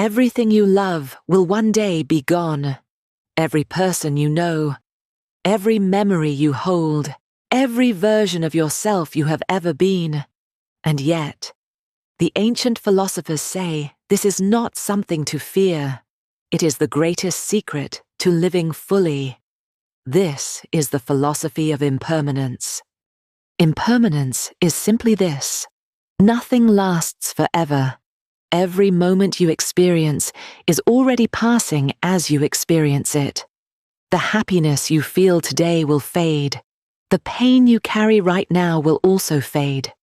Everything you love will one day be gone. Every person you know, every memory you hold, every version of yourself you have ever been. And yet, the ancient philosophers say this is not something to fear. It is the greatest secret to living fully. This is the philosophy of impermanence. Impermanence is simply this: nothing lasts forever. Every moment you experience is already passing as you experience it. The happiness you feel today will fade. The pain you carry right now will also fade.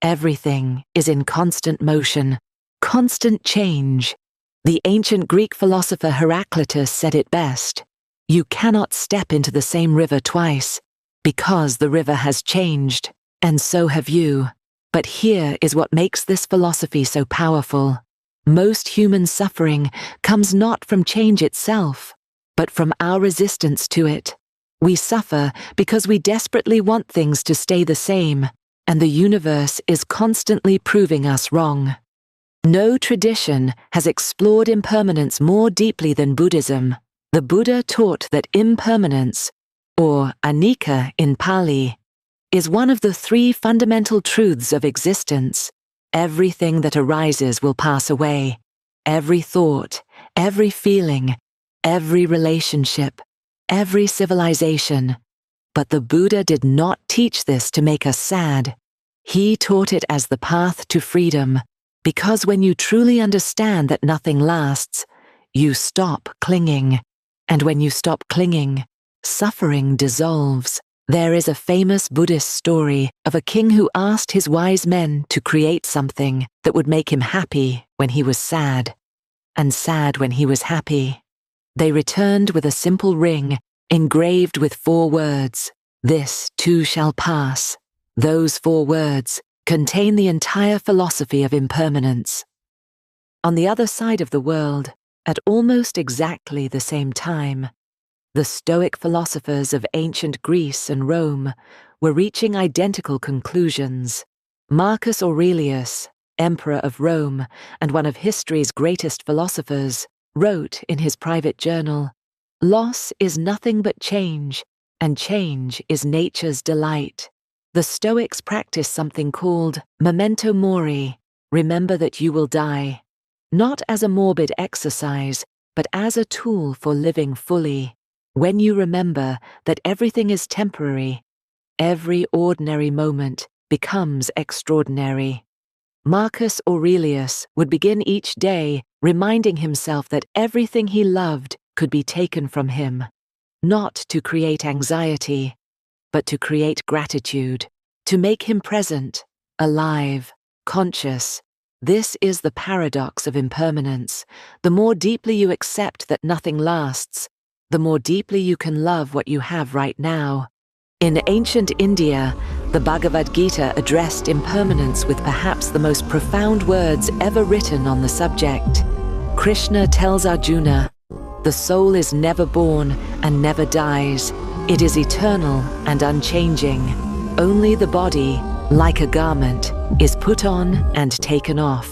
Everything is in constant motion, constant change. The ancient Greek philosopher Heraclitus said it best: you cannot step into the same river twice, because the river has changed, and so have you. But here is what makes this philosophy so powerful. Most human suffering comes not from change itself, but from our resistance to it. We suffer because we desperately want things to stay the same, and the universe is constantly proving us wrong. No tradition has explored impermanence more deeply than Buddhism. The Buddha taught that impermanence, or anicca in Pali, is one of the three fundamental truths of existence. Everything that arises will pass away. Every thought, every feeling, every relationship, every civilization. But the Buddha did not teach this to make us sad. He taught it as the path to freedom, because when you truly understand that nothing lasts, you stop clinging. And when you stop clinging, suffering dissolves. There is a famous Buddhist story of a king who asked his wise men to create something that would make him happy when he was sad, and sad when he was happy. They returned with a simple ring engraved with 4 words: "This too shall pass." Those 4 words contain the entire philosophy of impermanence. On the other side of the world, at almost exactly the same time, the Stoic philosophers of ancient Greece and Rome were reaching identical conclusions. Marcus Aurelius, Emperor of Rome and one of history's greatest philosophers, wrote in his private journal, "Loss is nothing but change, and change is nature's delight." The Stoics practice something called memento mori, remember that you will die, not as a morbid exercise, but as a tool for living fully. When you remember that everything is temporary, every ordinary moment becomes extraordinary. Marcus Aurelius would begin each day reminding himself that everything he loved could be taken from him, not to create anxiety, but to create gratitude, to make him present, alive, conscious. This is the paradox of impermanence. The more deeply you accept that nothing lasts, the more deeply you can love what you have right now. In ancient India, the Bhagavad Gita addressed impermanence with perhaps the most profound words ever written on the subject. Krishna tells Arjuna, "The soul is never born and never dies. It is eternal and unchanging. Only the body, like a garment, is put on and taken off."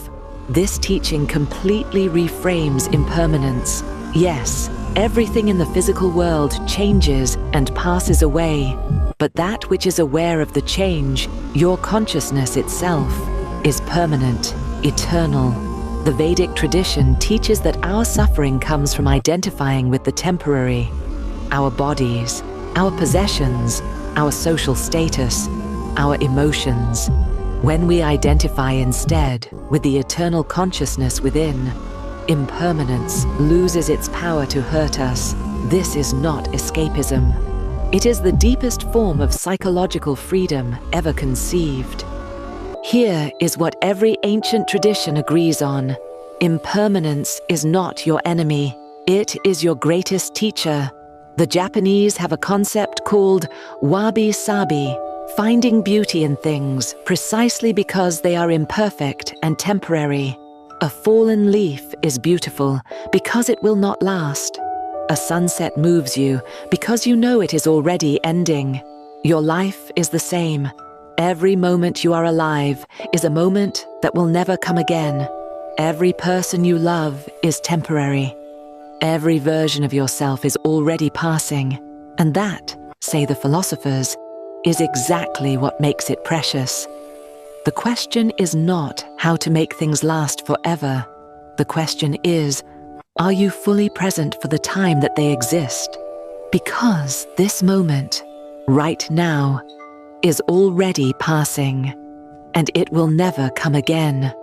This teaching completely reframes impermanence. Yes, everything in the physical world changes and passes away, but that which is aware of the change, your consciousness itself, is permanent, eternal. The Vedic tradition teaches that our suffering comes from identifying with the temporary, our bodies, our possessions, our social status, our emotions. When we identify instead with the eternal consciousness within, impermanence loses its power to hurt us. This is not escapism. It is the deepest form of psychological freedom ever conceived. Here is what every ancient tradition agrees on. Impermanence is not your enemy. It is your greatest teacher. The Japanese have a concept called Wabi Sabi, finding beauty in things precisely because they are imperfect and temporary. A fallen leaf is beautiful because it will not last. A sunset moves you because you know it is already ending. Your life is the same. Every moment you are alive is a moment that will never come again. Every person you love is temporary. Every version of yourself is already passing, and that, say the philosophers, is exactly what makes it precious. The question is not how to make things last forever. The question is, are you fully present for the time that they exist? Because this moment, right now, is already passing, and it will never come again.